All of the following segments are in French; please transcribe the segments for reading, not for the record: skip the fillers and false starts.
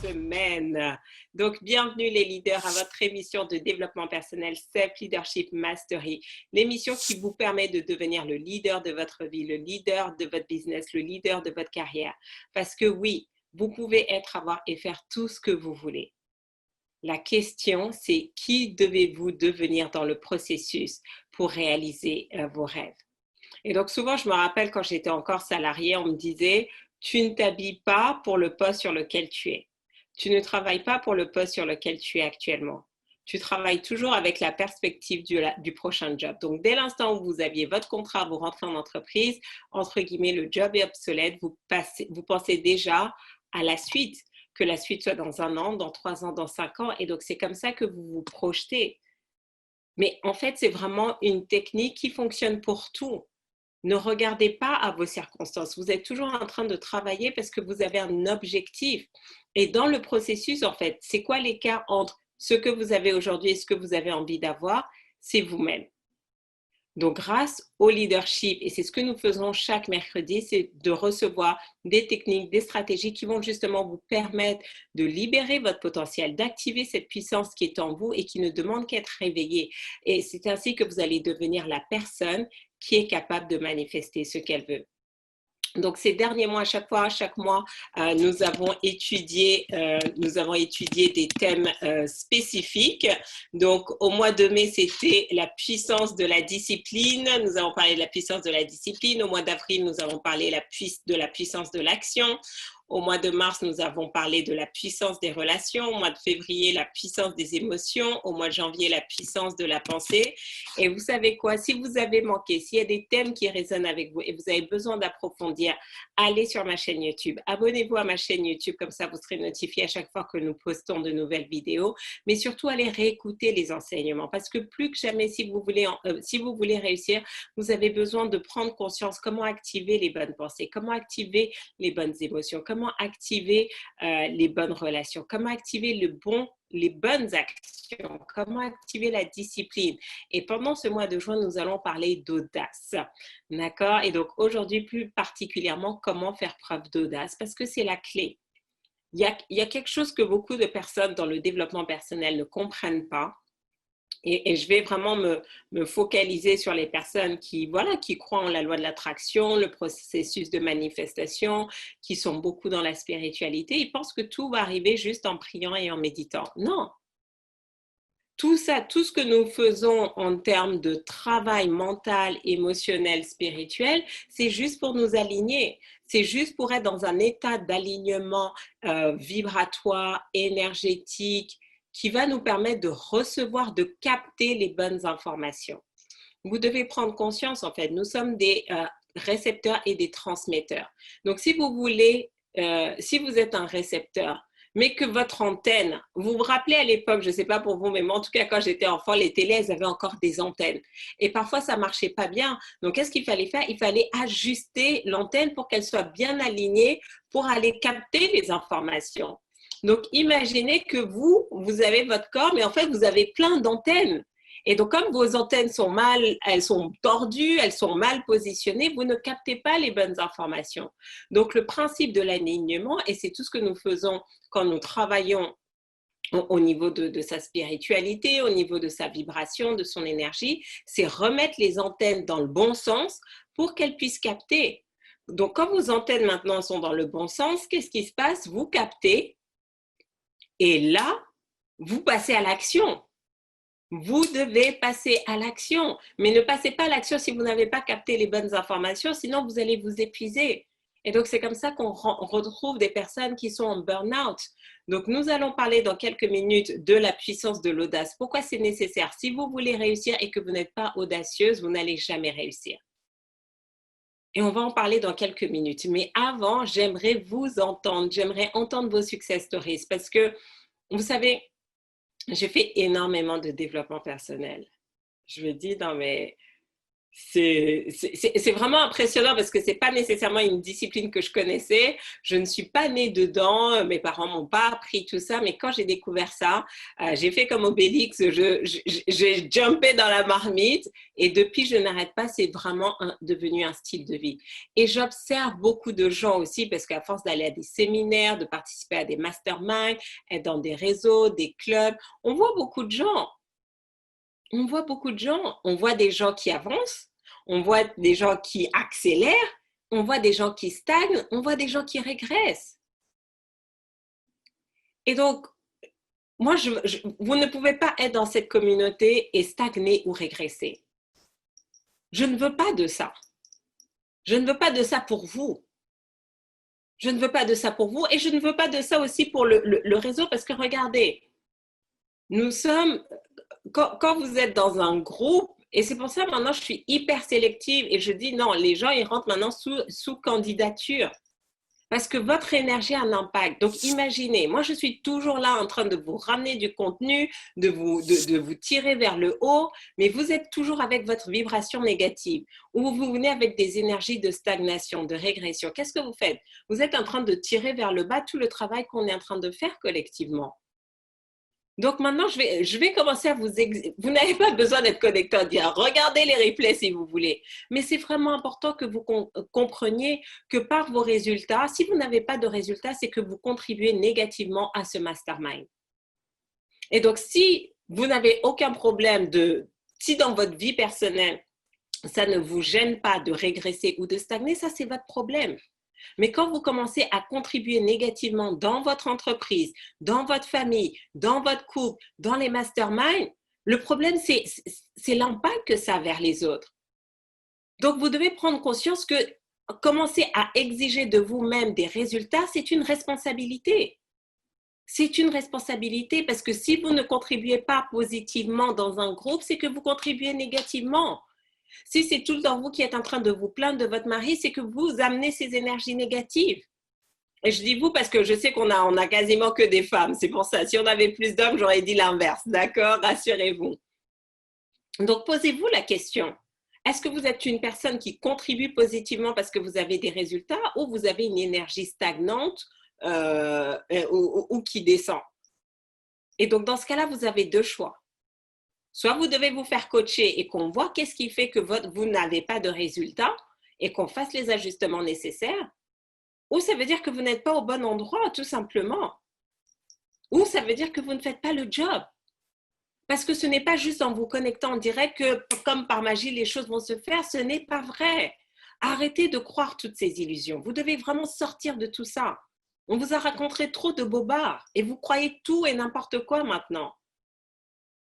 semaine. Donc, bienvenue les leaders à votre émission de développement personnel Self Leadership Mastery, l'émission qui vous permet de devenir le leader de votre vie, le leader de votre business, le leader de votre carrière. Parce que oui, vous pouvez être, avoir et faire tout ce que vous voulez. La question, c'est qui devez-vous devenir dans le processus pour réaliser vos rêves? Et donc, souvent, je me rappelle quand j'étais encore salariée, on me disait, tu ne t'habilles pas pour le poste sur lequel tu es. Tu ne travailles pas pour le poste sur lequel tu es actuellement. Tu travailles toujours avec la perspective du prochain job. Donc, dès l'instant où vous aviez votre contrat, vous rentrez en entreprise, entre guillemets, le job est obsolète, vous pensez déjà à la suite, que la suite soit dans 1 an, dans 3 ans, dans 5 ans. Et donc, c'est comme ça que vous vous projetez. Mais en fait, c'est vraiment une technique qui fonctionne pour tout. Ne regardez pas à vos circonstances. Vous êtes toujours en train de travailler parce que vous avez un objectif. Et dans le processus, en fait, c'est quoi l'écart entre ce que vous avez aujourd'hui et ce que vous avez envie d'avoir? C'est vous-même. Donc, grâce au leadership, et c'est ce que nous faisons chaque mercredi, c'est de recevoir des techniques, des stratégies qui vont justement vous permettre de libérer votre potentiel, d'activer cette puissance qui est en vous et qui ne demande qu'à être réveillée. Et c'est ainsi que vous allez devenir la personne qui est capable de manifester ce qu'elle veut. Donc, ces derniers mois, chaque mois, nous avons étudié des thèmes spécifiques. Donc, au mois de mai, c'était la puissance de la discipline. Nous avons parlé de la puissance de la discipline. Au mois d'avril, nous avons parlé de la puissance de l'action. Au mois de mars, nous avons parlé de la puissance des relations. Au mois de février, la puissance des émotions. Au mois de janvier, la puissance de la pensée. Et vous savez quoi? Si vous avez manqué, s'il y a des thèmes qui résonnent avec vous et vous avez besoin d'approfondir, allez sur ma chaîne YouTube. Abonnez-vous à ma chaîne YouTube, comme ça vous serez notifié à chaque fois que nous postons de nouvelles vidéos. Mais surtout, allez réécouter les enseignements parce que plus que jamais, si vous voulez réussir, vous avez besoin de prendre conscience comment activer les bonnes pensées, comment activer les bonnes émotions, comment activer les bonnes relations, comment activer les bonnes actions, comment activer la discipline. Et pendant ce mois de juin, nous allons parler d'audace. D'accord? Et donc aujourd'hui, plus particulièrement, comment faire preuve d'audace? Parce que c'est la clé. Il y a quelque chose que beaucoup de personnes dans le développement personnel ne comprennent pas. Et je vais vraiment me focaliser sur les personnes qui croient en la loi de l'attraction, le processus de manifestation, qui sont beaucoup dans la spiritualité. Ils pensent que tout va arriver juste en priant et en méditant. Non, tout ça, tout ce que nous faisons en termes de travail mental, émotionnel, spirituel, c'est juste pour nous aligner. C'est juste pour être dans un état d'alignement vibratoire, énergétique, qui va nous permettre de recevoir, de capter les bonnes informations. Vous devez prendre conscience, en fait, nous sommes des récepteurs et des transmetteurs. Donc, si vous êtes un récepteur, mais que votre antenne, vous vous rappelez à l'époque, je ne sais pas pour vous, mais moi, en tout cas, quand j'étais enfant, les télés, elles avaient encore des antennes. Et parfois, ça ne marchait pas bien. Donc, qu'est-ce qu'il fallait faire? Il fallait ajuster l'antenne pour qu'elle soit bien alignée pour aller capter les informations. Donc, imaginez que vous avez votre corps, mais en fait, vous avez plein d'antennes. Et donc, comme vos antennes elles sont tordues, elles sont mal positionnées, vous ne captez pas les bonnes informations. Donc, le principe de l'alignement, et c'est tout ce que nous faisons quand nous travaillons au niveau de sa spiritualité, au niveau de sa vibration, de son énergie, c'est remettre les antennes dans le bon sens pour qu'elles puissent capter. Donc, quand vos antennes maintenant sont dans le bon sens, qu'est-ce qui se passe? Vous captez et là, vous passez à l'action. Vous devez passer à l'action, mais ne passez pas à l'action si vous n'avez pas capté les bonnes informations, sinon vous allez vous épuiser. Et donc, c'est comme ça qu'on retrouve des personnes qui sont en burn-out. Donc, nous allons parler dans quelques minutes de la puissance de l'audace. Pourquoi c'est nécessaire? Si vous voulez réussir et que vous n'êtes pas audacieuse, vous n'allez jamais réussir. Et on va en parler dans quelques minutes. Mais avant, j'aimerais vous entendre. J'aimerais entendre vos success stories parce que, vous savez, j'ai fait énormément de développement personnel. Je me dis, non mais, C'est vraiment impressionnant parce que c'est pas nécessairement une discipline que je connaissais. Je ne suis pas née dedans. Mes parents m'ont pas appris tout ça. Mais quand j'ai découvert ça, j'ai fait comme Obélix. J'ai jumpé dans la marmite et depuis, je n'arrête pas. C'est vraiment devenu un style de vie. Et j'observe beaucoup de gens aussi parce qu'à force d'aller à des séminaires, de participer à des masterminds, être dans des réseaux, des clubs, on voit beaucoup de gens. On voit beaucoup de gens. On voit des gens qui avancent, on voit des gens qui accélèrent, on voit des gens qui stagnent, on voit des gens qui régressent. Et donc, moi, vous ne pouvez pas être dans cette communauté et stagner ou régresser. Je ne veux pas de ça. Je ne veux pas de ça pour vous. Je ne veux pas de ça pour vous et je ne veux pas de ça aussi pour le réseau parce que regardez, nous sommes, quand vous êtes dans un groupe, et c'est pour ça maintenant je suis hyper sélective et je dis non, les gens ils rentrent maintenant sous candidature parce que votre énergie a un impact. Donc imaginez, moi je suis toujours là en train de vous ramener du contenu, de vous tirer vers le haut, mais vous êtes toujours avec votre vibration négative ou vous venez avec des énergies de stagnation, de régression. Qu'est-ce que vous faites? Vous êtes en train de tirer vers le bas tout le travail qu'on est en train de faire collectivement. Donc maintenant, je vais commencer à vous... Vous n'avez pas besoin d'être connecté en disant, regardez les replays si vous voulez. Mais c'est vraiment important que vous compreniez que par vos résultats, si vous n'avez pas de résultats, c'est que vous contribuez négativement à ce mastermind. Et donc, si vous n'avez aucun problème si dans votre vie personnelle, ça ne vous gêne pas de régresser ou de stagner, ça c'est votre problème. Mais quand vous commencez à contribuer négativement dans votre entreprise, dans votre famille, dans votre couple, dans les masterminds, le problème, c'est l'impact que ça a vers les autres. Donc, vous devez prendre conscience que commencer à exiger de vous-même des résultats, c'est une responsabilité. C'est une responsabilité parce que si vous ne contribuez pas positivement dans un groupe, c'est que vous contribuez négativement. Si c'est tout le temps vous qui êtes en train de vous plaindre de votre mari, c'est que vous amenez ces énergies négatives. Et je dis vous parce que je sais qu'on a quasiment que des femmes. C'est pour ça. Si on avait plus d'hommes, j'aurais dit l'inverse. D'accord? Rassurez-vous. Donc, posez-vous la question. Est-ce que vous êtes une personne qui contribue positivement parce que vous avez des résultats ou vous avez une énergie stagnante ou qui descend? Et donc, dans ce cas-là, vous avez deux choix. Soit vous devez vous faire coacher et qu'on voit qu'est-ce qui fait que vous n'avez pas de résultats et qu'on fasse les ajustements nécessaires, ou ça veut dire que vous n'êtes pas au bon endroit, tout simplement. Ou ça veut dire que vous ne faites pas le job. Parce que ce n'est pas juste en vous connectant en direct que, comme par magie, les choses vont se faire. Ce n'est pas vrai. Arrêtez de croire toutes ces illusions. Vous devez vraiment sortir de tout ça. On vous a raconté trop de bobards et vous croyez tout et n'importe quoi maintenant.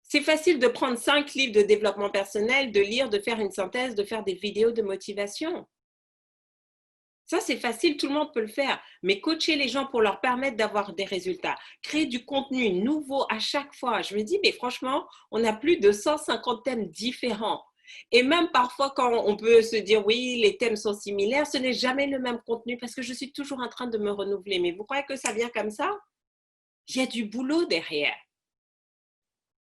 C'est facile de prendre 5 livres de développement personnel, de lire, de faire une synthèse, de faire des vidéos de motivation. Ça, c'est facile, tout le monde peut le faire. Mais coacher les gens pour leur permettre d'avoir des résultats, créer du contenu nouveau à chaque fois. Je me dis, mais franchement, on a plus de 150 thèmes différents. Et même parfois, quand on peut se dire, oui, les thèmes sont similaires, ce n'est jamais le même contenu parce que je suis toujours en train de me renouveler. Mais vous croyez que ça vient comme ça? Il y a du boulot derrière.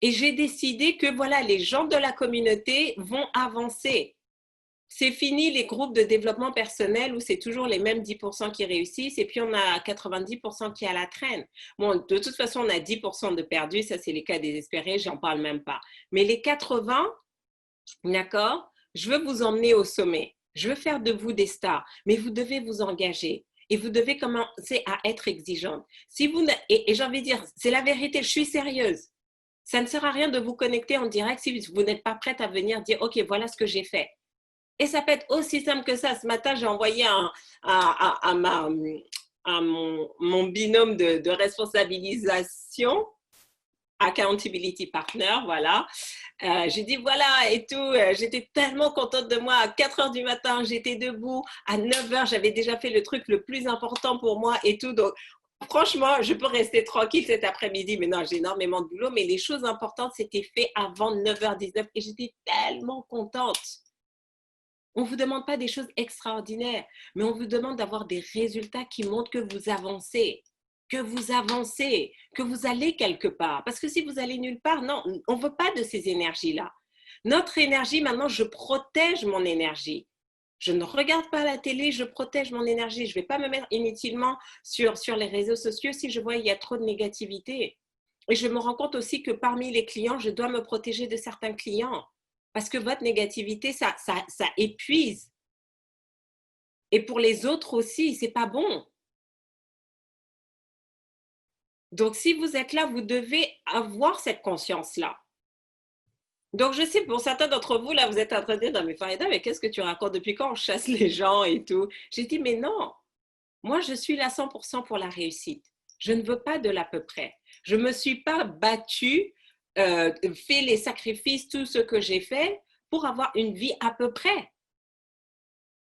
Et j'ai décidé que voilà, les gens de la communauté vont avancer. C'est fini les groupes de développement personnel où c'est toujours les mêmes 10% qui réussissent et puis on a 90% qui est à la traîne. Bon, de toute façon, on a 10% de perdus, ça c'est les cas désespérés, j'en parle même pas. Mais les 80, d'accord, je veux vous emmener au sommet. Je veux faire de vous des stars, mais vous devez vous engager. Et vous devez commencer à être exigeante. Si vous, et j'ai envie de dire, c'est la vérité, je suis sérieuse. Ça ne sert à rien de vous connecter en direct si vous n'êtes pas prête à venir dire « Ok, voilà ce que j'ai fait ». Et ça peut être aussi simple que ça. Ce matin, j'ai envoyé à mon binôme de responsabilisation, Accountability Partner, voilà. J'ai dit voilà et tout, j'étais tellement contente de moi. À 4 heures du matin, j'étais debout. À 9 heures, j'avais déjà fait le truc le plus important pour moi et tout. Donc, franchement, je peux rester tranquille cet après-midi, mais non, j'ai énormément de boulot. Mais les choses importantes, c'était fait avant 9h19 et j'étais tellement contente. On ne vous demande pas des choses extraordinaires, mais on vous demande d'avoir des résultats qui montrent que vous avancez, que vous allez quelque part. Parce que si vous allez nulle part, non, on ne veut pas de ces énergies-là. Notre énergie, maintenant, je protège mon énergie. Je ne regarde pas la télé, je protège mon énergie. Je ne vais pas me mettre inutilement sur les réseaux sociaux si je vois qu'il y a trop de négativité. Et je me rends compte aussi que parmi les clients, je dois me protéger de certains clients. Parce que votre négativité, ça épuise. Et pour les autres aussi, ce n'est pas bon. Donc, si vous êtes là, vous devez avoir cette conscience-là. Donc, je sais, pour certains d'entre vous, là, vous êtes en train de dire, non, mais Farida, mais qu'est-ce que tu racontes? Depuis quand on chasse les gens et tout? J'ai dit, mais non, moi, je suis là 100% pour la réussite. Je ne veux pas de l'à peu près. Je ne me suis pas battue, fait les sacrifices, tout ce que j'ai fait pour avoir une vie à peu près.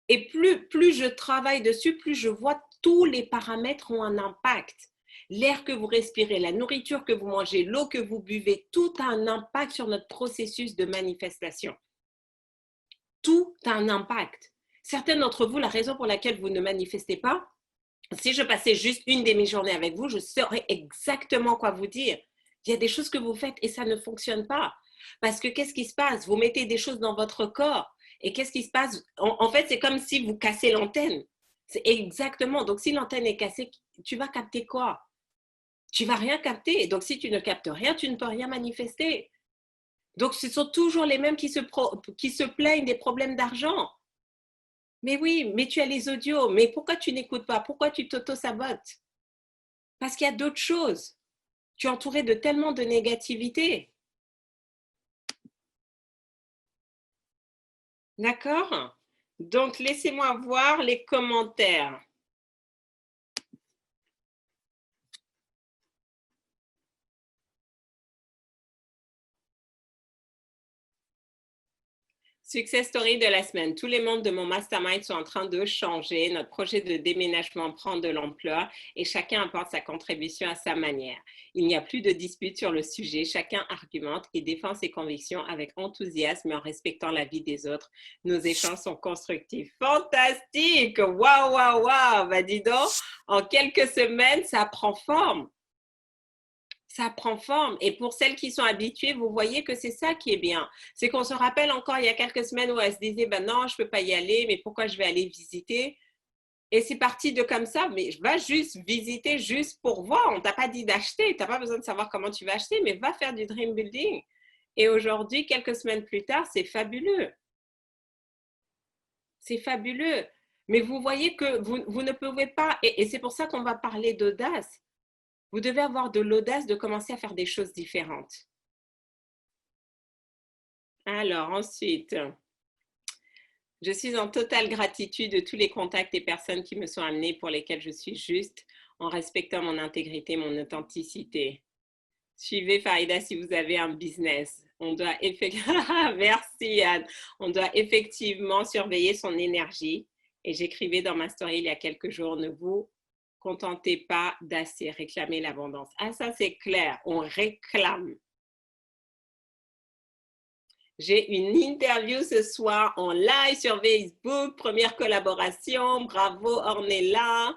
Et plus je travaille dessus, plus je vois tous les paramètres ont un impact. L'air que vous respirez, la nourriture que vous mangez, l'eau que vous buvez, tout a un impact sur notre processus de manifestation. Tout a un impact. Certains d'entre vous, la raison pour laquelle vous ne manifestez pas, si je passais juste une demi-journée avec vous, je saurais exactement quoi vous dire. Il y a des choses que vous faites et ça ne fonctionne pas. Parce que qu'est-ce qui se passe? Vous mettez des choses dans votre corps. Et qu'est-ce qui se passe? En fait, c'est comme si vous cassez l'antenne. C'est exactement. Donc, si l'antenne est cassée, tu vas capter quoi? Tu vas rien capter. Donc, si tu ne captes rien, tu ne peux rien manifester. Donc, ce sont toujours les mêmes qui se plaignent des problèmes d'argent. Mais oui, mais tu as les audios. Mais pourquoi tu n'écoutes pas? Pourquoi tu t'auto-sabotes? Parce qu'il y a d'autres choses. Tu es entouré de tellement de négativité. D'accord? Donc, laissez-moi voir les commentaires. Success story de la semaine. Tous les membres de mon mastermind sont en train de changer. Notre projet de déménagement prend de l'ampleur et chacun apporte sa contribution à sa manière. Il n'y a plus de dispute sur le sujet. Chacun argumente et défend ses convictions avec enthousiasme et en respectant la vie des autres. Nos échanges sont constructifs. Fantastique! Waouh, waouh, waouh! Bah dis donc, en quelques semaines, ça prend forme. Ça prend forme. Et pour celles qui sont habituées, vous voyez que c'est ça qui est bien. C'est qu'on se rappelle encore il y a quelques semaines où elle se disait, ben non, je ne peux pas y aller, mais pourquoi je vais aller visiter? Et c'est parti de comme ça, mais va juste visiter juste pour voir. On ne t'a pas dit d'acheter, tu n'as pas besoin de savoir comment tu vas acheter, mais va faire du dream building. Et aujourd'hui, quelques semaines plus tard, c'est fabuleux. C'est fabuleux. Mais vous voyez que vous ne pouvez pas, et c'est pour ça qu'on va parler d'audace. Vous devez avoir de l'audace de commencer à faire des choses différentes. Alors, ensuite, je suis en totale gratitude de tous les contacts et personnes qui me sont amenés pour lesquels je suis juste en respectant mon intégrité, mon authenticité. Suivez Farida si vous avez un business. On doit Merci Anne. On doit effectivement surveiller son énergie. Et j'écrivais dans ma story il y a quelques jours, ne vous contentez pas d'assez, réclamez l'abondance. Ah, ça c'est clair, on réclame. J'ai une interview ce soir en live sur Facebook, première collaboration, bravo Ornella.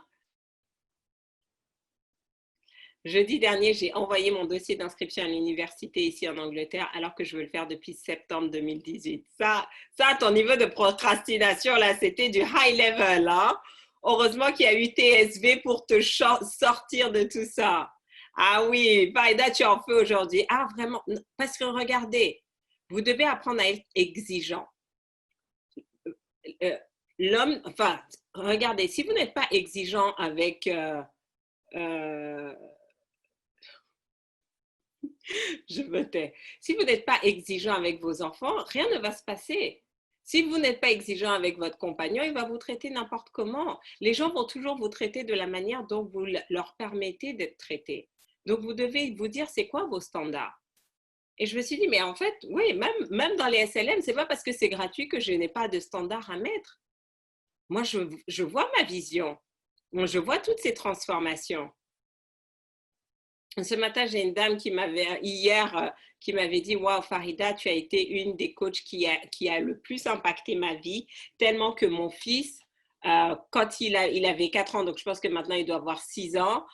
Jeudi dernier, j'ai envoyé mon dossier d'inscription à l'université ici en Angleterre alors que je veux le faire depuis septembre 2018. Ça ton niveau de procrastination, là, c'était du high level. Hein? Heureusement qu'il y a eu TSV pour te sortir de tout ça. Ah oui, Faïda, tu en fais aujourd'hui. Ah vraiment, parce que regardez, vous devez apprendre à être exigeant. L'homme, enfin, regardez, si vous n'êtes pas exigeant avec... je me tais. Si vous n'êtes pas exigeant avec vos enfants, rien ne va se passer. Si vous n'êtes pas exigeant avec votre compagnon, il va vous traiter n'importe comment. Les gens vont toujours vous traiter de la manière dont vous leur permettez d'être traités. Donc, vous devez vous dire, c'est quoi vos standards? Et je me suis dit, mais en fait, oui, même dans les SLM, c'est pas parce que c'est gratuit que je n'ai pas de standards à mettre. Moi, je vois ma vision. Je vois toutes ces transformations. Ce matin, j'ai une dame qui m'avait, hier, qui m'avait dit, waouh, Farida, tu as été une des coachs qui a le plus impacté ma vie, tellement que mon fils Quand il avait 4 ans, donc je pense que maintenant il doit avoir 6 ans,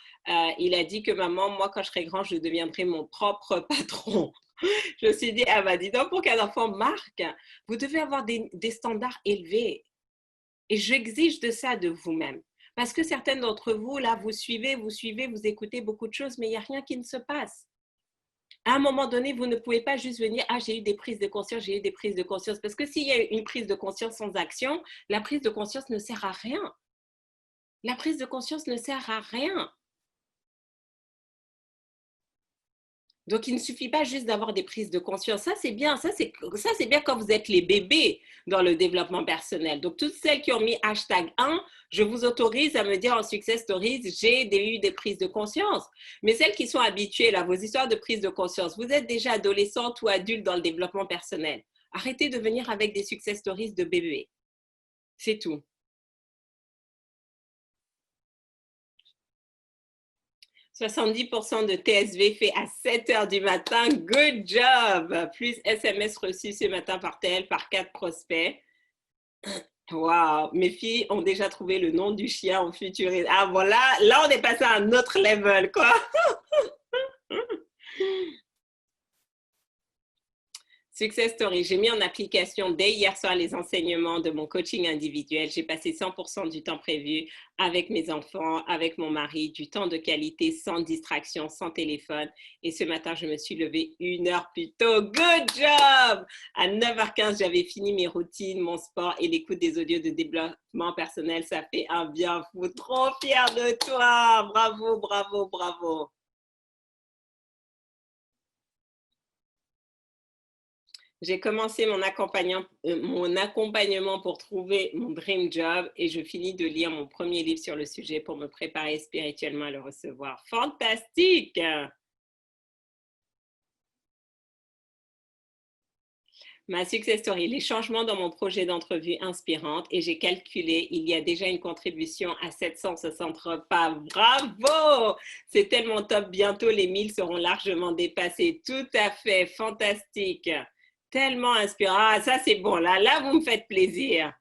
il a dit que maman, moi quand je serai grand, je deviendrai mon propre patron. Je me suis dit, ah bah dis donc, pour qu'un enfant marque, vous devez avoir des standards élevés. Et j'exige de ça de vous-même. Parce que certaines d'entre vous, là, vous suivez, vous écoutez beaucoup de choses, mais il n'y a rien qui ne se passe. À un moment donné, vous ne pouvez pas juste venir, ah, j'ai eu des prises de conscience, j'ai eu des prises de conscience. Parce que s'il y a une prise de conscience sans action, la prise de conscience ne sert à rien. La prise de conscience ne sert à rien. Donc, il ne suffit pas juste d'avoir des prises de conscience. Ça, c'est bien. Ça, c'est bien quand vous êtes les bébés dans le développement personnel. Donc, toutes celles qui ont mis hashtag 1, je vous autorise à me dire en Success Stories, j'ai eu des prises de conscience. Mais celles qui sont habituées, là, vos histoires de prise de conscience, vous êtes déjà adolescente ou adulte dans le développement personnel. Arrêtez de venir avec des Success Stories de bébés. C'est tout. 70% de TSV fait à 7 heures du matin. Good job! Plus SMS reçus ce matin par tel, par 4 prospects. Wow! Mes filles ont déjà trouvé le nom du chien en futuriste. Ah voilà, là on est passé à un autre level, quoi. Success Story, j'ai mis en application dès hier soir les enseignements de mon coaching individuel. J'ai passé 100% du temps prévu avec mes enfants, avec mon mari, du temps de qualité, sans distraction, sans téléphone. Et ce matin, je me suis levée 1 heure plus tôt. Good job! À 9h15, j'avais fini mes routines, mon sport et l'écoute des audios de développement personnel. Ça fait un bien fou. Trop fière de toi! Bravo, bravo, bravo! J'ai commencé mon accompagnement pour trouver mon dream job et je finis de lire mon premier livre sur le sujet pour me préparer spirituellement à le recevoir. Fantastique! Ma success story, les changements dans mon projet d'entrevue inspirante et j'ai calculé, il y a déjà une contribution à 760 repas. Bravo! C'est tellement top. Bientôt, les 1000 seront largement dépassés. Tout à fait. Fantastique. Tellement inspirant. Ah, ça, c'est bon. Là, vous me faites plaisir.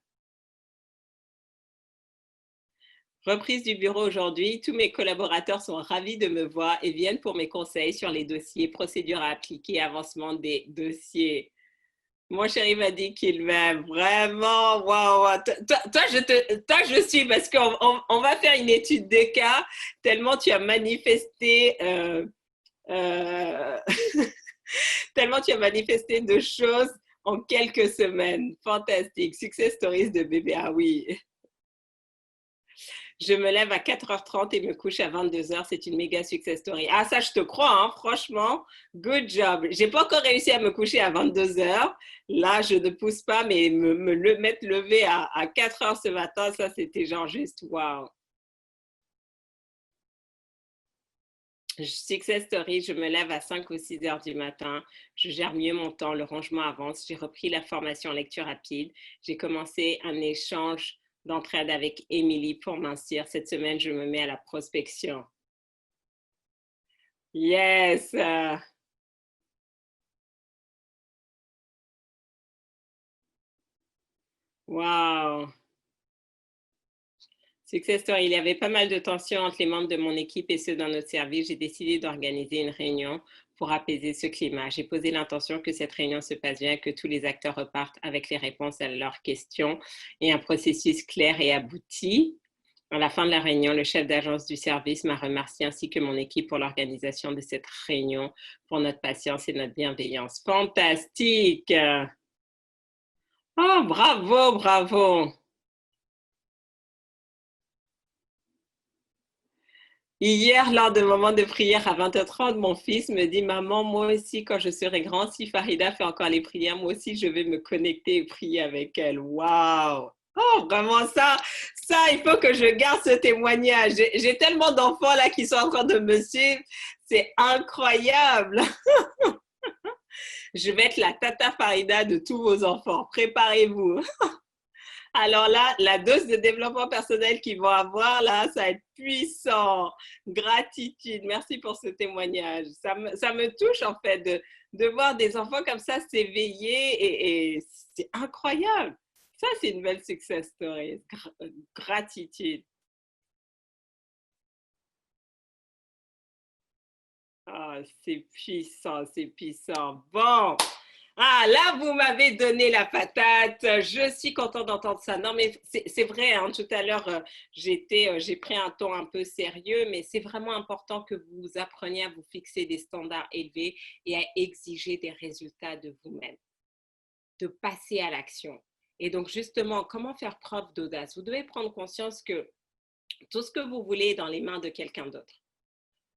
Reprise du bureau aujourd'hui. Tous mes collaborateurs sont ravis de me voir et viennent pour mes conseils sur les dossiers, procédures à appliquer, avancement des dossiers. Mon chéri m'a dit qu'il m'aime vraiment. Waouh, toi, je suis parce qu'on va faire une étude de cas tellement tu as manifesté, euh, tellement tu as manifesté de choses en quelques semaines. Fantastique. Success stories de bébé. Ah oui. Je me lève à 4h30 et me couche à 22h. C'est une méga success story. Ah, ça, je te crois, hein, franchement. Good job. J'ai pas encore réussi à me coucher à 22h. Là, je ne pousse pas, mais mettre levé à 4h ce matin, ça, c'était genre juste wow. Success story, je me lève à 5 ou 6 heures du matin, je gère mieux mon temps, le rangement avance, j'ai repris la formation en lecture rapide, j'ai commencé un échange d'entraide avec Émilie pour mincir. Cette semaine, je me mets à la prospection. Yes! Wow! Success story, il y avait pas mal de tensions entre les membres de mon équipe et ceux dans notre service. J'ai décidé d'organiser une réunion pour apaiser ce climat. J'ai posé l'intention que cette réunion se passe bien, que tous les acteurs repartent avec les réponses à leurs questions et un processus clair et abouti. À la fin de la réunion, le chef d'agence du service m'a remercié ainsi que mon équipe pour l'organisation de cette réunion, pour notre patience et notre bienveillance. Fantastique! Oh, bravo, bravo! Hier, lors d'un moment de prière à 20h30, mon fils me dit, maman, moi aussi, quand je serai grand, si Farida fait encore les prières, moi aussi, je vais me connecter et prier avec elle. Waouh! Oh, vraiment ça, il faut que je garde ce témoignage. J'ai tellement d'enfants là qui sont en train de me suivre. C'est incroyable. Je vais être la tata Farida de tous vos enfants. Préparez-vous. Alors là, la dose de développement personnel qu'ils vont avoir, là, ça va être puissant. Gratitude. Merci pour ce témoignage. Ça me touche, en fait, de voir des enfants comme ça s'éveiller et c'est incroyable. Ça, c'est une belle success story. Gratitude. Ah, c'est puissant, c'est puissant. Bon, ah là, vous m'avez donné la patate. Je suis contente d'entendre ça. Non, mais c'est vrai, hein, tout à l'heure, j'ai pris un ton un peu sérieux, mais c'est vraiment important que vous appreniez à vous fixer des standards élevés et à exiger des résultats de vous-même, de passer à l'action. Et donc, justement, comment faire preuve d'audace? Vous devez prendre conscience que tout ce que vous voulez est dans les mains de quelqu'un d'autre.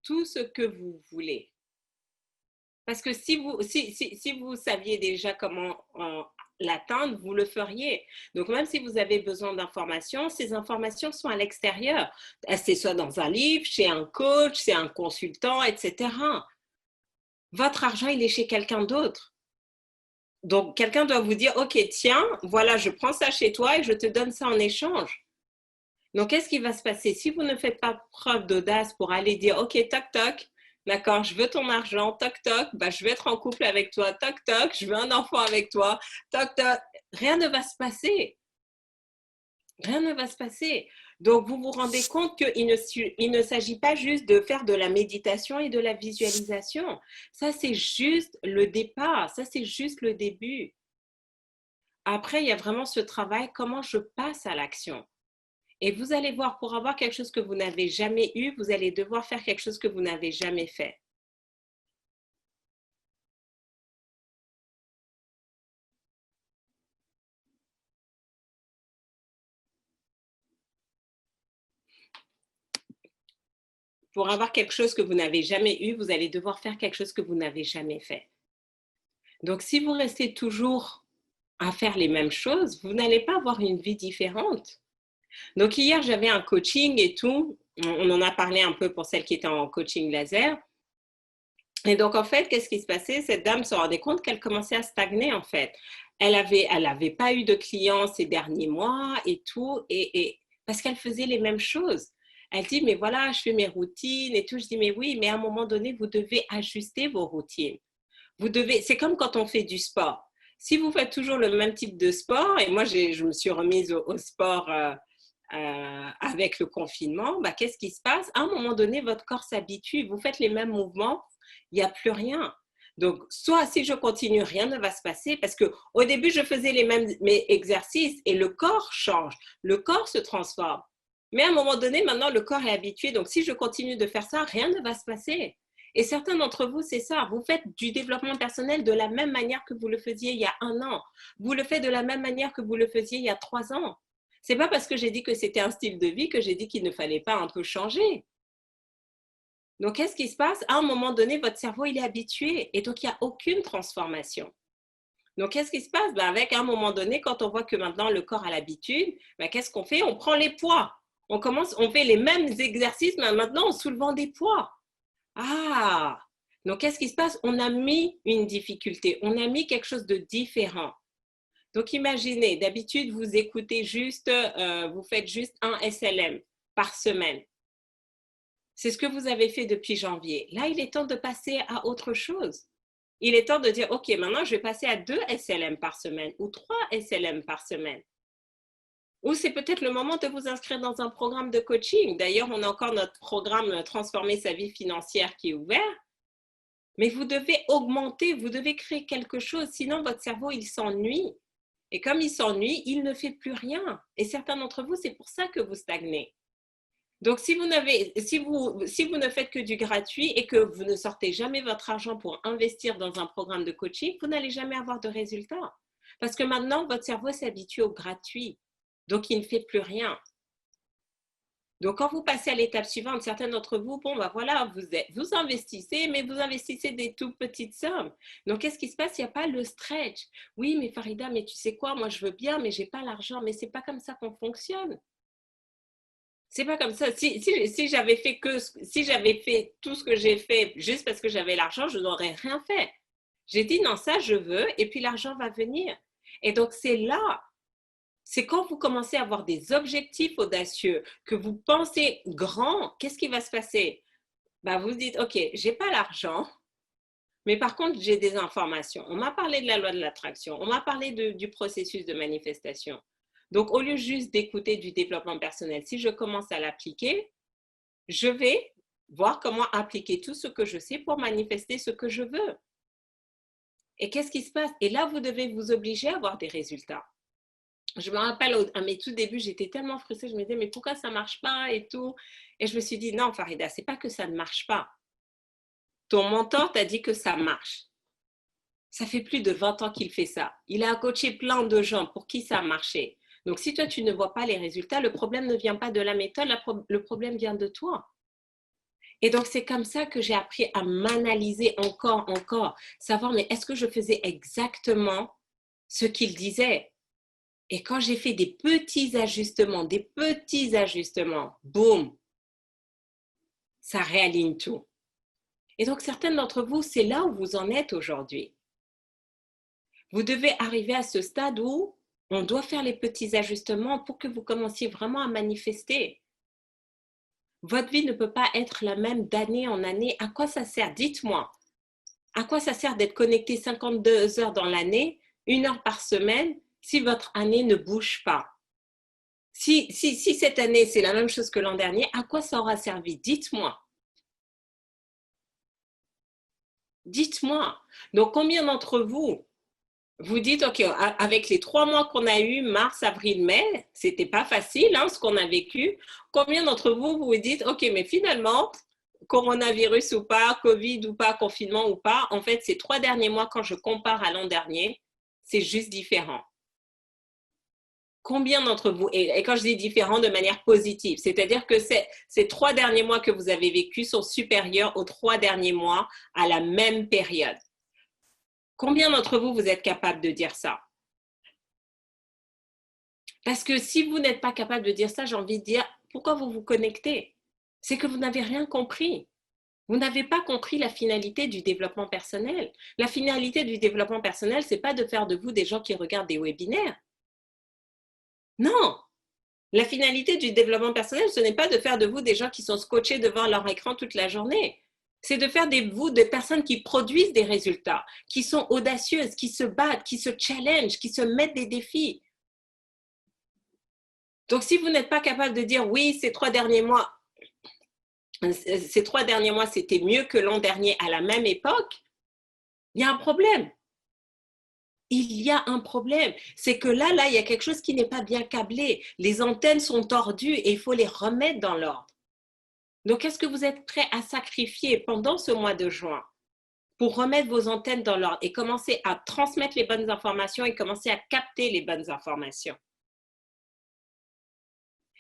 Tout ce que vous voulez. Parce que si vous saviez déjà comment l'atteindre, vous le feriez. Donc, même si vous avez besoin d'informations, ces informations sont à l'extérieur. C'est soit dans un livre, chez un coach, chez un consultant, etc. Votre argent, il est chez quelqu'un d'autre. Donc, quelqu'un doit vous dire, OK, tiens, voilà, je prends ça chez toi et je te donne ça en échange. Donc, qu'est-ce qui va se passer? Si vous ne faites pas preuve d'audace pour aller dire, OK, toc, toc, d'accord, je veux ton argent, toc, toc, bah, je veux être en couple avec toi, toc, toc, je veux un enfant avec toi, toc, toc, rien ne va se passer. Rien ne va se passer. Donc, vous vous rendez compte qu'il ne s'agit pas juste de faire de la méditation et de la visualisation. Ça, c'est juste le départ. Ça, c'est juste le début. Après, il y a vraiment ce travail, comment je passe à l'action. Et vous allez voir, pour avoir quelque chose que vous n'avez jamais eu, vous allez devoir faire quelque chose que vous n'avez jamais fait. Pour avoir quelque chose que vous n'avez jamais eu, vous allez devoir faire quelque chose que vous n'avez jamais fait. Donc, si vous restez toujours à faire les mêmes choses, vous n'allez pas avoir une vie différente. Donc, hier, j'avais un coaching et tout. On en a parlé un peu pour celle qui était en coaching laser. Et donc, en fait, qu'est-ce qui se passait? Cette dame se rendait compte qu'elle commençait à stagner, en fait. Elle avait pas eu de clients ces derniers mois et tout, parce qu'elle faisait les mêmes choses. Elle dit, mais voilà, je fais mes routines et tout. Je dis, mais oui, mais à un moment donné, vous devez ajuster vos routines. C'est comme quand on fait du sport. Si vous faites toujours le même type de sport, et moi, je me suis remise au sport avec le confinement, bah, qu'est-ce qui se passe? À un moment donné, votre corps s'habitue, vous faites les mêmes mouvements, il n'y a plus rien. Donc, soit si je continue, rien ne va se passer parce que au début, je faisais les mêmes exercices et le corps change, le corps se transforme. Mais à un moment donné, maintenant, le corps est habitué. Donc, si je continue de faire ça, rien ne va se passer. Et certains d'entre vous, c'est ça. Vous faites du développement personnel de la même manière que vous le faisiez il y a 1 an. Vous le faites de la même manière que vous le faisiez il y a 3 ans. C'est pas parce que j'ai dit que c'était un style de vie que j'ai dit qu'il ne fallait pas un peu changer. Donc, qu'est-ce qui se passe? À un moment donné, votre cerveau, il est habitué et donc il n'y a aucune transformation. Donc, qu'est-ce qui se passe? Ben, avec à un moment donné, quand on voit que maintenant le corps a l'habitude, ben, qu'est-ce qu'on fait? On prend les poids. On fait les mêmes exercices, mais maintenant en soulevant des poids. Ah! Donc, qu'est-ce qui se passe? On a mis une difficulté, on a mis quelque chose de différent. Donc, imaginez, d'habitude, vous écoutez juste, vous faites juste un SLM par semaine. C'est ce que vous avez fait depuis janvier. Là, il est temps de passer à autre chose. Il est temps de dire, OK, maintenant, je vais passer à 2 SLM par semaine ou 3 SLM par semaine. Ou c'est peut-être le moment de vous inscrire dans un programme de coaching. D'ailleurs, on a encore notre programme Transformer sa vie financière qui est ouvert. Mais vous devez augmenter, vous devez créer quelque chose, sinon votre cerveau, il s'ennuie. Et comme il s'ennuie, il ne fait plus rien. Et certains d'entre vous, c'est pour ça que vous stagnez. Donc, si vous ne faites que du gratuit et que vous ne sortez jamais votre argent pour investir dans un programme de coaching, vous n'allez jamais avoir de résultats. Parce que maintenant, votre cerveau s'habitue au gratuit. Donc, il ne fait plus rien. Donc, quand vous passez à l'étape suivante, certains d'entre vous, bon, ben voilà, vous investissez, mais vous investissez des tout petites sommes. Donc, qu'est-ce qui se passe? Il n'y a pas le stretch. Oui, mais Farida, mais tu sais quoi? Moi, je veux bien, mais je n'ai pas l'argent. Mais ce n'est pas comme ça qu'on fonctionne. C'est pas comme ça. Si j'avais fait tout ce que j'ai fait juste parce que j'avais l'argent, je n'aurais rien fait. J'ai dit non, ça je veux, et puis l'argent va venir. Et donc c'est là, c'est quand vous commencez à avoir des objectifs audacieux, que vous pensez grand, qu'est-ce qui va se passer? Ben, vous dites, OK, j'ai pas l'argent, mais par contre, j'ai des informations. On m'a parlé de la loi de l'attraction, on m'a parlé du processus de manifestation. Donc, au lieu juste d'écouter du développement personnel, si je commence à l'appliquer, je vais voir comment appliquer tout ce que je sais pour manifester ce que je veux. Et qu'est-ce qui se passe? Et là, vous devez vous obliger à avoir des résultats. Je me rappelle, à mes tout débuts, j'étais tellement frustrée, je me disais, mais pourquoi ça ne marche pas et tout? Et je me suis dit, non, Farida, ce n'est pas que ça ne marche pas. Ton mentor t'a dit que ça marche. Ça fait plus de 20 ans qu'il fait ça. Il a coaché plein de gens pour qui ça a marché. Donc, si toi, tu ne vois pas les résultats, le problème ne vient pas de la méthode, le problème vient de toi. Et donc, c'est comme ça que j'ai appris à m'analyser encore, savoir, mais est-ce que je faisais exactement ce qu'il disait? Et quand j'ai fait des petits ajustements, boum, ça réaligne tout. Et donc, certains d'entre vous, c'est là où vous en êtes aujourd'hui. Vous devez arriver à ce stade où on doit faire les petits ajustements pour que vous commenciez vraiment à manifester. Votre vie ne peut pas être la même d'année en année. À quoi ça sert? Dites-moi. À quoi ça sert d'être connecté 52 heures dans l'année, 1 heure par semaine, si votre année ne bouge pas? Si cette année, c'est la même chose que l'an dernier, à quoi ça aura servi? Dites-moi. Dites-moi. Donc, combien d'entre vous, vous dites, OK, avec les 3 mois qu'on a eu, mars, avril, mai, c'était pas facile, ce qu'on a vécu. Combien d'entre vous, vous dites, OK, mais finalement, coronavirus ou pas, Covid ou pas, confinement ou pas, en fait, ces 3 derniers mois, quand je compare à l'an dernier, c'est juste différent. Combien d'entre vous, et quand je dis différent de manière positive, c'est-à-dire que ces 3 derniers mois que vous avez vécus sont supérieurs aux 3 derniers mois à la même période. Combien d'entre vous, vous êtes capable de dire ça? Parce que si vous n'êtes pas capable de dire ça, j'ai envie de dire, pourquoi vous vous connectez? C'est que vous n'avez rien compris. Vous n'avez pas compris la finalité du développement personnel. La finalité du développement personnel, ce n'est pas de faire de vous des gens qui regardent des webinaires. Non! La finalité du développement personnel, ce n'est pas de faire de vous des gens qui sont scotchés devant leur écran toute la journée. C'est de faire de vous des personnes qui produisent des résultats, qui sont audacieuses, qui se battent, qui se challengent, qui se mettent des défis. Donc, si vous n'êtes pas capable de dire oui, ces 3 derniers mois, c'était mieux que l'an dernier à la même époque, il y a un problème. Il y a un problème. C'est que là, il y a quelque chose qui n'est pas bien câblé. Les antennes sont tordues et il faut les remettre dans l'ordre. Donc, est-ce que vous êtes prêt à sacrifier pendant ce mois de juin pour remettre vos antennes dans l'ordre et commencer à transmettre les bonnes informations et commencer à capter les bonnes informations?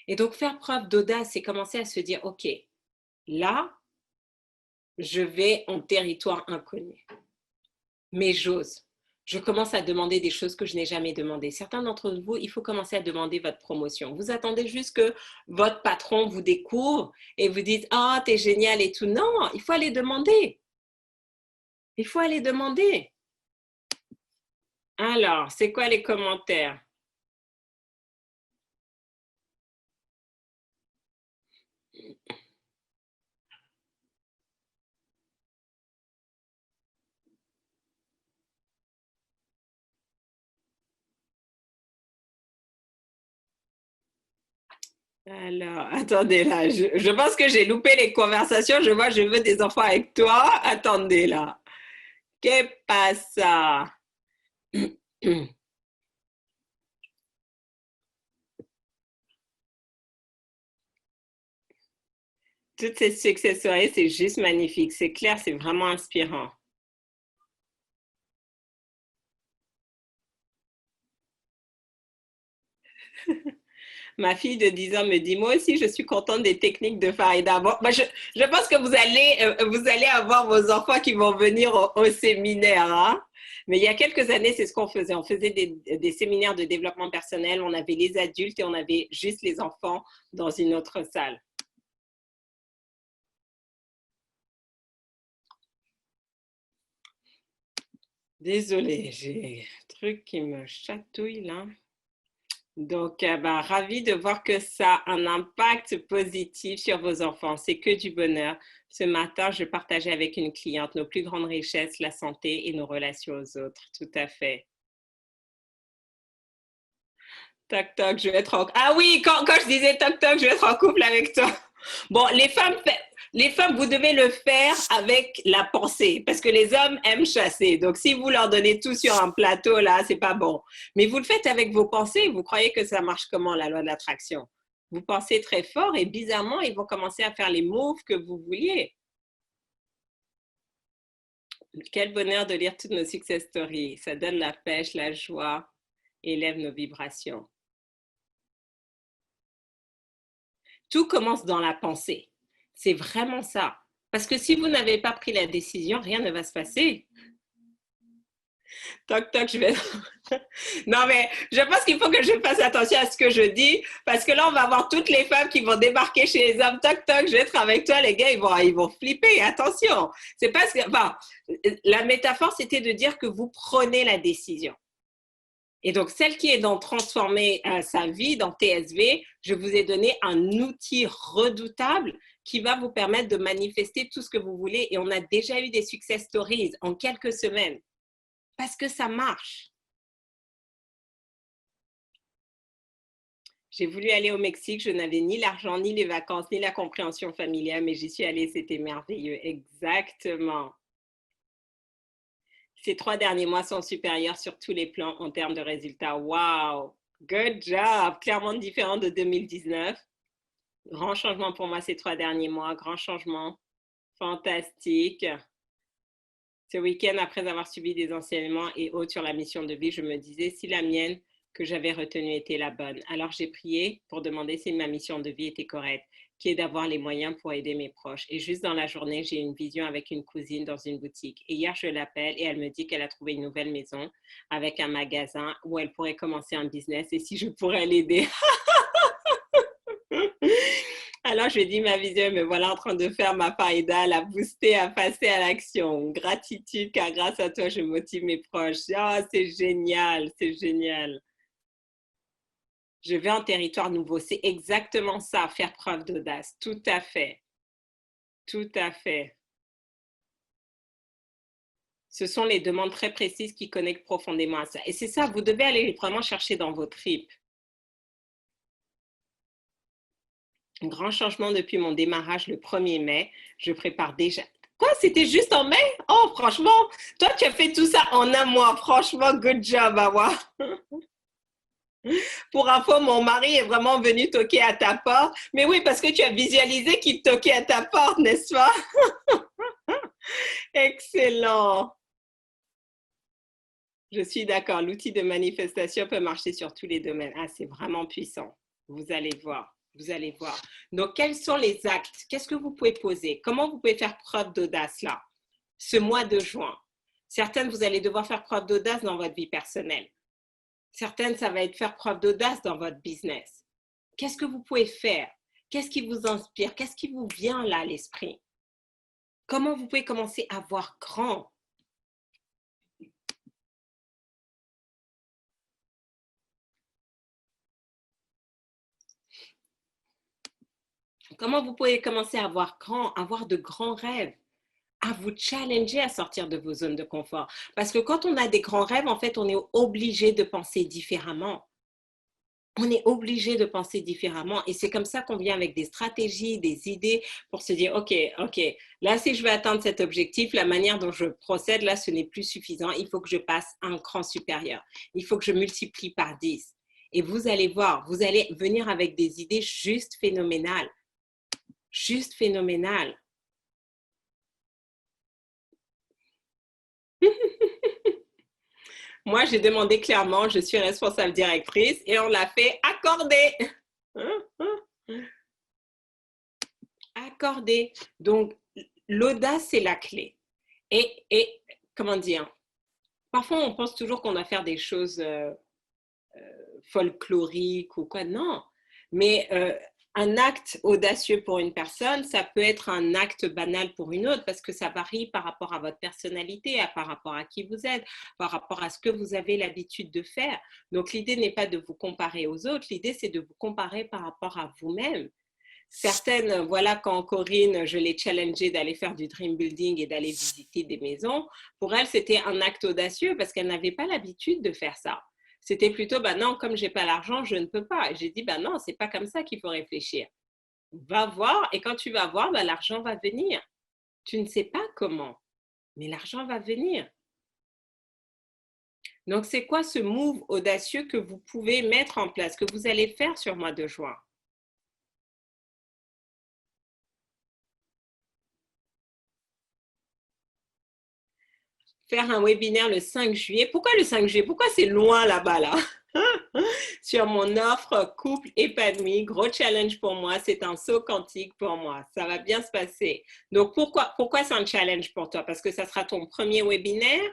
Et donc, faire preuve d'audace, c'est commencer à se dire, OK, là, je vais en territoire inconnu. Mais j'ose. Je commence à demander des choses que je n'ai jamais demandées. Certains d'entre vous, il faut commencer à demander votre promotion. Vous attendez juste que votre patron vous découvre et vous dites « Ah, t'es génial et tout ». Non, il faut aller demander. Il faut aller demander. Alors, c'est quoi les commentaires? Alors, attendez là, je pense que j'ai loupé les conversations. Je vois, je veux des enfants avec toi. Attendez là. Qu'est-ce pasa? Toutes ces success stories, c'est juste magnifique. C'est clair, c'est vraiment inspirant. Ma fille de 10 ans me dit, moi aussi, je suis contente des techniques de Farida. Bon, je pense que vous allez avoir vos enfants qui vont venir au séminaire. Hein? Mais il y a quelques années, c'est ce qu'on faisait. On faisait des séminaires de développement personnel. On avait les adultes et on avait juste les enfants dans une autre salle. Désolée, j'ai un truc qui me chatouille là. Donc, ravie de voir que ça a un impact positif sur vos enfants. C'est que du bonheur. Ce matin, je partageais avec une cliente nos plus grandes richesses, la santé et nos relations aux autres. Tout à fait. Toc, toc, je vais être en... Ah oui, quand je disais toc, toc, je vais être en couple avec toi. Bon, les femmes, vous devez le faire avec la pensée, parce que les hommes aiment chasser. Donc, si vous leur donnez tout sur un plateau, là, c'est pas bon. Mais vous le faites avec vos pensées. Vous croyez que ça marche comment, la loi de l'attraction? Vous pensez très fort et bizarrement, ils vont commencer à faire les moves que vous vouliez. Quel bonheur de lire toutes nos success stories. Ça donne la pêche, la joie, élève nos vibrations. Tout commence dans la pensée. C'est vraiment ça. Parce que si vous n'avez pas pris la décision, rien ne va se passer. Toc, toc, je vais... Non, mais je pense qu'il faut que je fasse attention à ce que je dis, parce que là, on va avoir toutes les femmes qui vont débarquer chez les hommes. Toc, toc, je vais être avec toi. Les gars, ils vont flipper. Attention. C'est parce que... Enfin, la métaphore, c'était de dire que vous prenez la décision. Et donc, celle qui est dans Transformer sa vie, dans TSV, je vous ai donné un outil redoutable qui va vous permettre de manifester tout ce que vous voulez. Et on a déjà eu des success stories en quelques semaines parce que ça marche. J'ai voulu aller au Mexique, je n'avais ni l'argent, ni les vacances, ni la compréhension familiale, mais j'y suis allée, c'était merveilleux. Exactement. Ces 3 derniers mois sont supérieurs sur tous les plans en termes de résultats. Wow! Good job! Clairement différent de 2019. Grand changement pour moi ces 3 derniers mois. Grand changement. Fantastique. Ce week-end, après avoir subi des enseignements et autres sur la mission de vie, je me disais si la mienne que j'avais retenue était la bonne. Alors j'ai prié pour demander si ma mission de vie était correcte, qui est d'avoir les moyens pour aider mes proches. Et juste dans la journée, j'ai eu une vision avec une cousine dans une boutique. Et hier, je l'appelle et elle me dit qu'elle a trouvé une nouvelle maison avec un magasin où elle pourrait commencer un business et si je pourrais l'aider. Alors, je lui ai dit ma vision, me voilà en train de faire ma faïda, la booster, à passer à l'action. Gratitude, car grâce à toi, je motive mes proches. Ah, oh, c'est génial, c'est génial. Je vais en territoire nouveau. C'est exactement ça, faire preuve d'audace. Tout à fait. Tout à fait. Ce sont les demandes très précises qui connectent profondément à ça. Et c'est ça, vous devez aller vraiment chercher dans vos tripes. Un grand changement depuis mon démarrage le 1er mai. Je prépare déjà. Quoi, c'était juste en mai? Oh, franchement, toi, tu as fait tout ça en un mois. Franchement, good job, Awa. Pour info, mon mari est vraiment venu toquer à ta porte. Mais oui, parce que tu as visualisé qu'il toquait à ta porte, n'est-ce pas? Excellent. Je suis d'accord. L'outil de manifestation peut marcher sur tous les domaines. Ah, c'est vraiment puissant. Vous allez voir. Vous allez voir. Donc, quels sont les actes? Qu'est-ce que vous pouvez poser? Comment vous pouvez faire preuve d'audace là? Ce mois de juin. Certaines, vous allez devoir faire preuve d'audace dans votre vie personnelle. Certaines, ça va être faire preuve d'audace dans votre business. Qu'est-ce que vous pouvez faire? Qu'est-ce qui vous inspire? Qu'est-ce qui vous vient là à l'esprit? Comment vous pouvez commencer à voir grand? Comment vous pouvez commencer à voir grand, avoir de grands rêves, à vous challenger à sortir de vos zones de confort? Parce que quand on a des grands rêves, en fait, on est obligé de penser différemment. On est obligé de penser différemment et c'est comme ça qu'on vient avec des stratégies, des idées pour se dire, OK, là, si je veux atteindre cet objectif, la manière dont je procède, là, ce n'est plus suffisant. Il faut que je passe à un cran supérieur. Il faut que je multiplie par 10. Et vous allez voir, vous allez venir avec des idées juste phénoménales. Juste phénoménales. Moi, j'ai demandé clairement, je suis responsable directrice et on l'a fait accorder. Accorder. Donc, l'audace, c'est la clé. Et comment dire, parfois, on pense toujours qu'on doit faire des choses folkloriques ou quoi. Non, mais un acte audacieux pour une personne, ça peut être un acte banal pour une autre parce que ça varie par rapport à votre personnalité, par rapport à qui vous êtes, par rapport à ce que vous avez l'habitude de faire. Donc, l'idée n'est pas de vous comparer aux autres, l'idée, c'est de vous comparer par rapport à vous-même. Certaines, voilà, quand Corinne, je l'ai challengée d'aller faire du dream building et d'aller visiter des maisons, pour elle, c'était un acte audacieux parce qu'elle n'avait pas l'habitude de faire ça. C'était plutôt, bah non, comme j'ai pas l'argent, je ne peux pas. J'ai dit, bah non, c'est pas comme ça qu'il faut réfléchir. Va voir et quand tu vas voir, bah, l'argent va venir. Tu ne sais pas comment, mais l'argent va venir. Donc, c'est quoi ce move audacieux que vous pouvez mettre en place, que vous allez faire sur le mois de juin? Faire un webinaire le 5 juillet. Pourquoi le 5 juillet? Pourquoi c'est loin là-bas, là? Sur mon offre couple épanoui, gros challenge pour moi, c'est un saut quantique pour moi. Ça va bien se passer. Donc, pourquoi c'est un challenge pour toi? Parce que ça sera ton premier webinaire?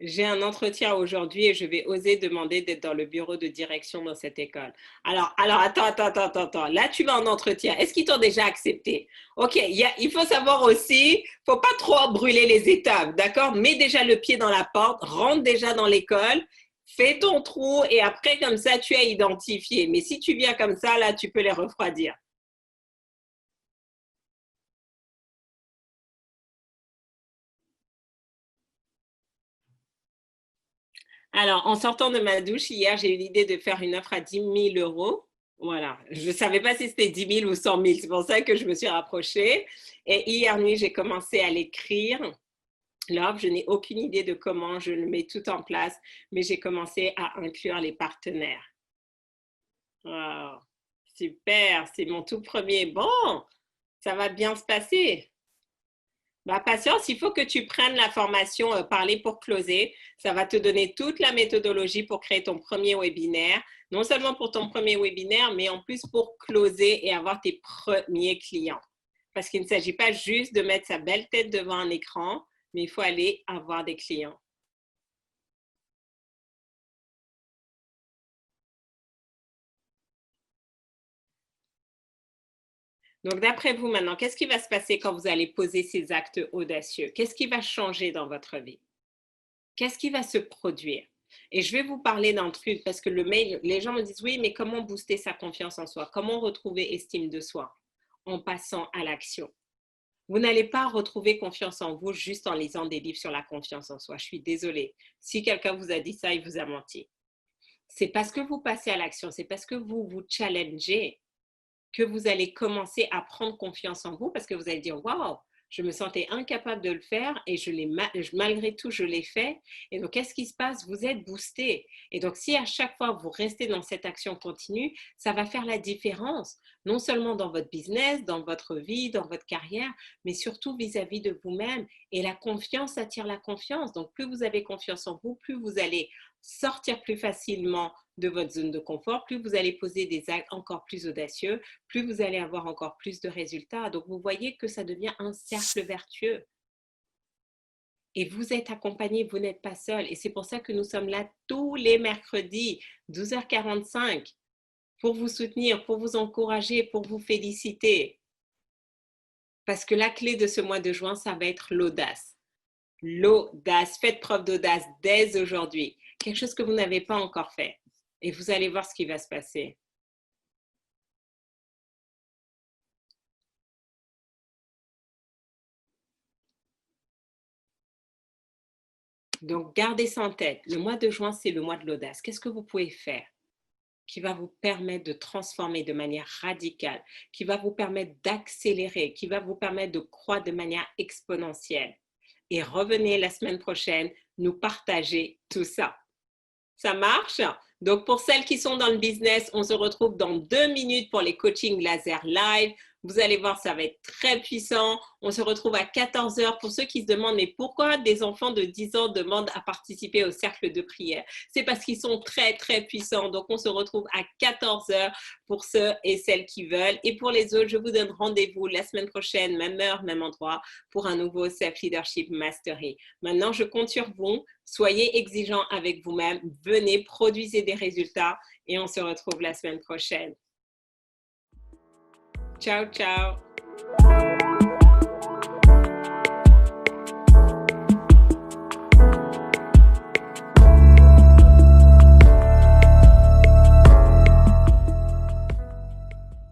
J'ai un entretien aujourd'hui et je vais oser demander d'être dans le bureau de direction dans cette école. Alors attends. Là, tu vas en entretien. Est-ce qu'ils t'ont déjà accepté? Ok, il faut savoir aussi, faut pas trop brûler les étapes, d'accord? Mets déjà le pied dans la porte, rentre déjà dans l'école, fais ton trou et après, comme ça, tu as identifié. Mais si tu viens comme ça, là, tu peux les refroidir. Alors, en sortant de ma douche hier, j'ai eu l'idée de faire une offre à 10 000 euros. Voilà, je ne savais pas si c'était 10 000 ou 100 000, c'est pour ça que je me suis rapprochée. Et hier nuit, j'ai commencé à l'écrire. L'offre, je n'ai aucune idée de comment je le mets tout en place, mais j'ai commencé à inclure les partenaires. Wow, super, c'est mon tout premier. Bon, ça va bien se passer. Bah, patience, il faut que tu prennes la formation Parler pour closer. Ça va te donner toute la méthodologie pour créer ton premier webinaire. Non seulement pour ton premier webinaire, mais en plus pour closer et avoir tes premiers clients. Parce qu'il ne s'agit pas juste de mettre sa belle tête devant un écran, mais il faut aller avoir des clients. Donc, d'après vous maintenant, qu'est-ce qui va se passer quand vous allez poser ces actes audacieux? Qu'est-ce qui va changer dans votre vie? Qu'est-ce qui va se produire? Et je vais vous parler d'un truc parce que le mail, les gens me disent oui, mais comment booster sa confiance en soi? Comment retrouver estime de soi? En passant à l'action. Vous n'allez pas retrouver confiance en vous juste en lisant des livres sur la confiance en soi. Je suis désolée. Si quelqu'un vous a dit ça, il vous a menti. C'est parce que vous passez à l'action, c'est parce que vous vous challengez que vous allez commencer à prendre confiance en vous parce que vous allez dire waouh, je me sentais incapable de le faire et malgré tout, je l'ai fait. Et donc, qu'est-ce qui se passe? Vous êtes boosté. Et donc, si à chaque fois vous restez dans cette action continue, ça va faire la différence, non seulement dans votre business, dans votre vie, dans votre carrière, mais surtout vis-à-vis de vous-même. Et la confiance attire la confiance. Donc, plus vous avez confiance en vous, plus vous allez sortir plus facilement de votre zone de confort, plus vous allez poser des actes encore plus audacieux, plus vous allez avoir encore plus de résultats. Donc, vous voyez que ça devient un cercle vertueux. Et vous êtes accompagné, vous n'êtes pas seul. Et c'est pour ça que nous sommes là tous les mercredis, 12h45, pour vous soutenir, pour vous encourager, pour vous féliciter. Parce que la clé de ce mois de juin, ça va être l'audace. L'audace, faites preuve d'audace dès aujourd'hui. Quelque chose que vous n'avez pas encore fait. Et vous allez voir ce qui va se passer. Donc, gardez ça en tête. Le mois de juin, c'est le mois de l'audace. Qu'est-ce que vous pouvez faire qui va vous permettre de transformer de manière radicale, qui va vous permettre d'accélérer, qui va vous permettre de croître de manière exponentielle? Et revenez la semaine prochaine nous partager tout ça. Ça marche? Donc, pour celles qui sont dans le business, on se retrouve dans 2 minutes pour les coachings laser live. Vous allez voir, ça va être très puissant. On se retrouve à 14 heures. Pour ceux qui se demandent, mais pourquoi des enfants de 10 ans demandent à participer au cercle de prière? C'est parce qu'ils sont très, très puissants. Donc, on se retrouve à 14 heures pour ceux et celles qui veulent. Et pour les autres, je vous donne rendez-vous la semaine prochaine, même heure, même endroit, pour un nouveau Self Leadership Mastery. Maintenant, je compte sur vous. Soyez exigeants avec vous-même. Venez, produisez des résultats et on se retrouve la semaine prochaine. Ciao, ciao.